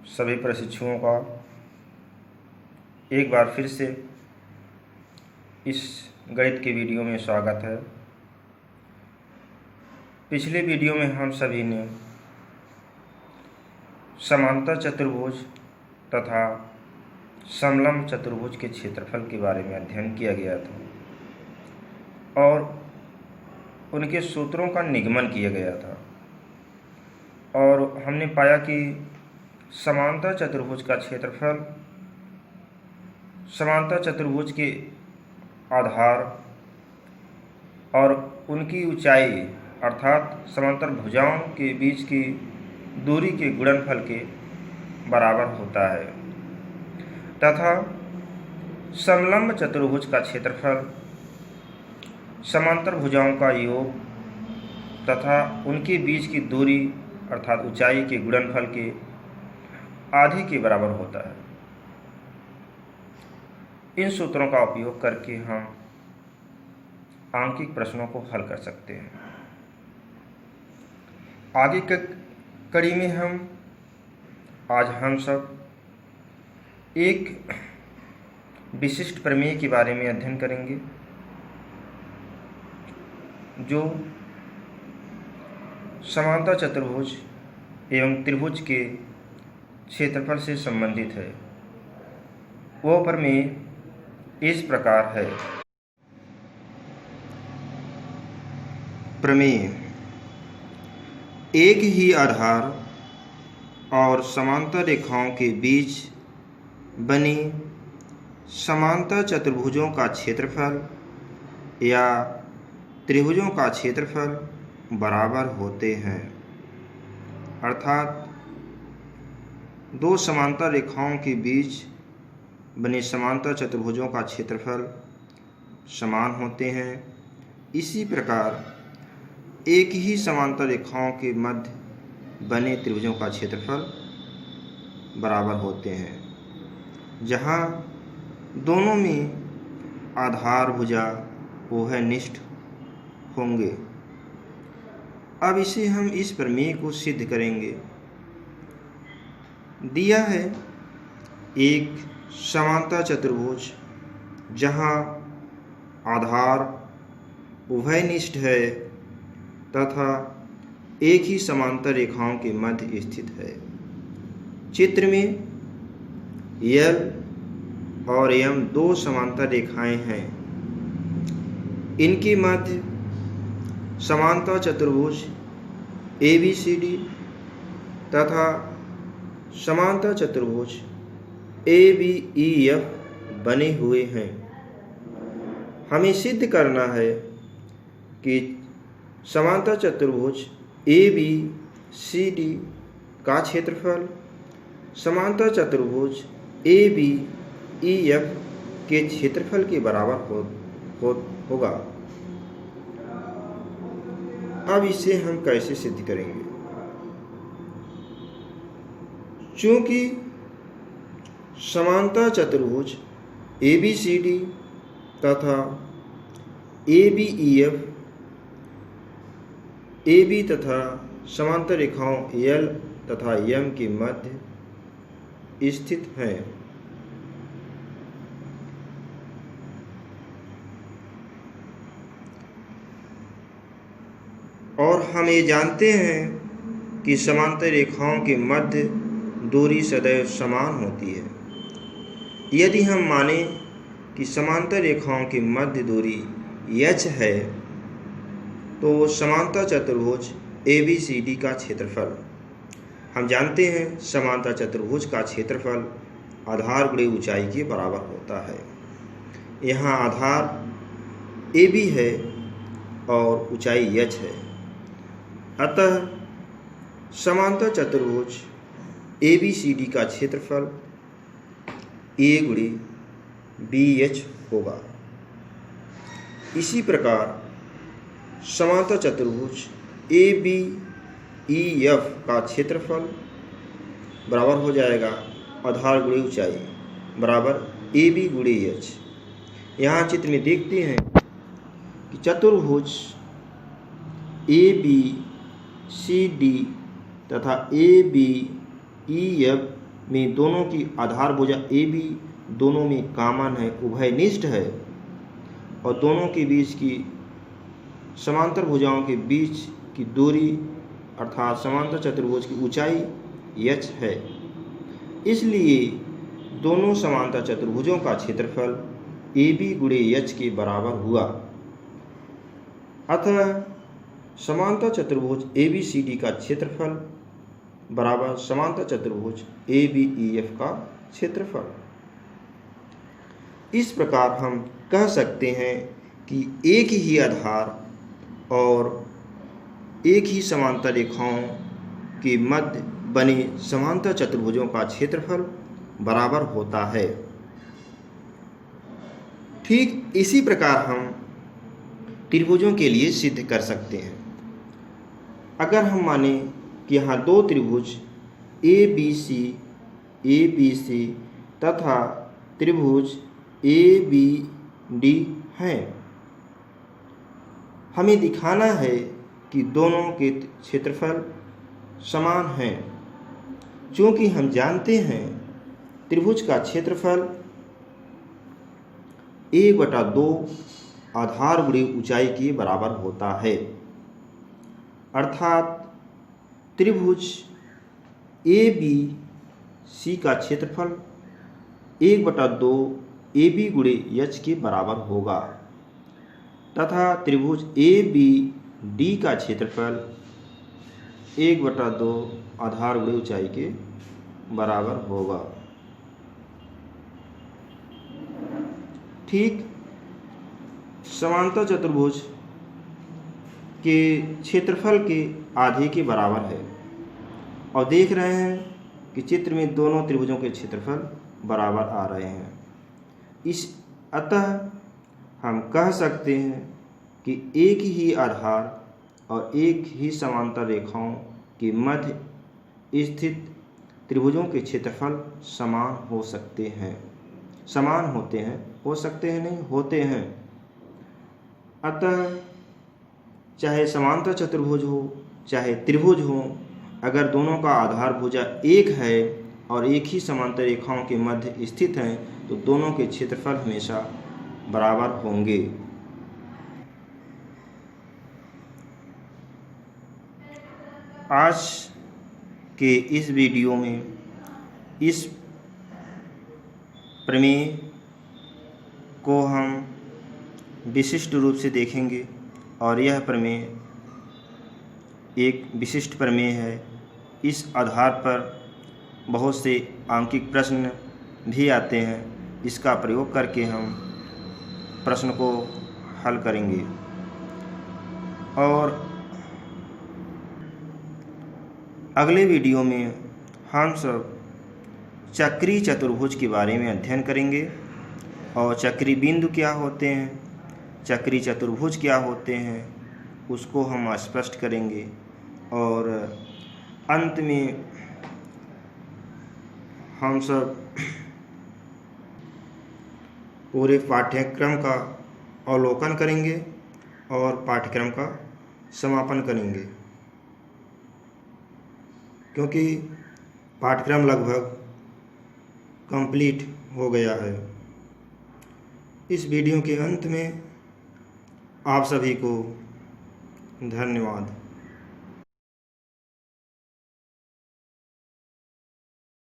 सभी प्रशिक्षुओं का एक बार फिर से इस गणित के वीडियो में स्वागत है। पिछले वीडियो में हम सभी ने समांतर चतुर्भुज तथा समलंब चतुर्भुज के क्षेत्रफल के बारे में अध्ययन किया गया था और उनके सूत्रों का निगमन किया गया था और हमने पाया कि समांतर चतुर्भुज का क्षेत्रफल समांतर चतुर्भुज के आधार और उनकी ऊंचाई अर्थात समांतर भुजाओं के बीच की दूरी के गुणनफल के बराबर होता है तथा समलंब चतुर्भुज का क्षेत्रफल समांतर भुजाओं का योग तथा उनके बीच की दूरी अर्थात ऊंचाई के गुणनफल के आधे के बराबर होता है। इन सूत्रों का उपयोग करके हम आंकिक प्रश्नों को हल कर सकते हैं। आगे के कड़ी में हम सब एक विशिष्ट प्रमेय के बारे में अध्ययन करेंगे जो समांतर चतुर्भुज एवं त्रिभुज के क्षेत्रफल से संबंधित है। वो प्रमेय इस प्रकार है। प्रमेय एक ही आधार और समांतर रेखाओं के बीच बनी समांतर चतुर्भुजों का क्षेत्रफल या त्रिभुजों का क्षेत्रफल बराबर होते हैं अर्थात दो समांतर रेखाओं के बीच बने समांतर चतुर्भुजों का क्षेत्रफल समान होते हैं। इसी प्रकार एक ही समांतर रेखाओं के मध्य बने त्रिभुजों का क्षेत्रफल बराबर होते हैं जहाँ दोनों में आधार भुजा ओहनिष्ठ होंगे। अब इसे हम इस प्रमेय को सिद्ध करेंगे। दिया है एक समांतर चतुर्भुज जहाँ आधार उभयनिष्ठ है तथा एक ही समांतर रेखाओं के मध्य स्थित है। चित्र में L और M दो समांतर रेखाएं हैं। इनके मध्य समांतर चतुर्भुज ABCD तथा समांतर चतुर्भुज ABEF बने हुए हैं। हमें सिद्ध करना है कि समांतर चतुर्भुज ABCD का क्षेत्रफल समांतर चतुर्भुज ABEF के क्षेत्रफल के बराबर होगा। अब इसे हम कैसे सिद्ध करेंगे? चूंकि समांतर चतुर्भुज ABCD तथा ABEF AB तथा समांतर रेखाओं L तथा M के मध्य स्थित हैं और हम ये जानते हैं कि समांतर रेखाओं के मध्य दूरी सदैव समान होती है। यदि हम माने कि समांतर रेखाओं की मध्य दूरी h है तो समांतर चतुर्भुज ABCD का क्षेत्रफल हम जानते हैं समांतर चतुर्भुज का क्षेत्रफल आधार गुणे ऊंचाई के बराबर होता है। यहाँ आधार AB है और ऊंचाई h है। अतः समांतर चतुर्भुज ABCD का क्षेत्रफल A गुणे BH होगा। इसी प्रकार समांतर चतुर्भुज ABEF का क्षेत्रफल बराबर हो जाएगा आधार गुणे ऊंचाई बराबर AB गुणे H। यहाँ चित्र में देखते हैं कि चतुर्भुज ABCD तथा ABEF में दोनों की आधारभुजा AB दोनों में कॉमन है, उभयनिष्ठ है, और दोनों के बीच की समांतर भुजाओं के बीच की दूरी अर्थात समांतर चतुर्भुज की ऊंचाई h है। इसलिए दोनों समांतर चतुर्भुजों का क्षेत्रफल AB गुणे h के बराबर हुआ। अतः समांतर चतुर्भुज ABCD का क्षेत्रफल बराबर समांतर चतुर्भुज ABEF का क्षेत्रफल। इस प्रकार हम कह सकते हैं कि एक ही आधार और एक ही समांतर रेखाओं के मध्य बने समांतर चतुर्भुजों का क्षेत्रफल बराबर होता है। ठीक इसी प्रकार हम त्रिभुजों के लिए सिद्ध कर सकते हैं। अगर हम माने कि यहाँ दो त्रिभुज ABC तथा त्रिभुज ABD हैं, हमें दिखाना है कि दोनों के क्षेत्रफल समान हैं। चूँकि हम जानते हैं त्रिभुज का क्षेत्रफल 1/2 आधार गुणे ऊंचाई के बराबर होता है, अर्थात त्रिभुज ABC का क्षेत्रफल 1/2 AB गुणे h के बराबर होगा तथा त्रिभुज ABD का क्षेत्रफल 1/2 आधार गुणे ऊंचाई के बराबर होगा। ठीक समांतर चतुर्भुज के क्षेत्रफल के आधे के बराबर है, और देख रहे हैं कि चित्र में दोनों त्रिभुजों के क्षेत्रफल बराबर आ रहे हैं। अतः हम कह सकते हैं कि एक ही आधार और एक ही समांतर रेखाओं के मध्य स्थित त्रिभुजों के क्षेत्रफल समान हो सकते हैं। समान होते हैं, हो सकते हैं नहीं, होते हैं। अतः चाहे समांतर चतुर्भुज हो चाहे त्रिभुज हो, अगर दोनों का आधारभुजा एक है और एक ही समांतर रेखाओं के मध्य स्थित हैं तो दोनों के क्षेत्रफल हमेशा बराबर होंगे। आज के इस वीडियो में इस प्रमेय को हम विशिष्ट रूप से देखेंगे, और यह प्रमेय एक विशिष्ट प्रमेय है। इस आधार पर बहुत से आंकिक प्रश्न भी आते हैं। इसका प्रयोग करके हम प्रश्न को हल करेंगे, और अगले वीडियो में हम सब चक्रीय चतुर्भुज के बारे में अध्ययन करेंगे, और चक्रीय बिंदु क्या होते हैं, चक्रीय चतुर्भुज क्या होते हैं, उसको हम स्पष्ट करेंगे। और अंत में हम सब पूरे पाठ्यक्रम का अवलोकन करेंगे और पाठ्यक्रम का समापन करेंगे, क्योंकि पाठ्यक्रम लगभग कंप्लीट हो गया है। इस वीडियो के अंत में आप सभी को धन्यवाद।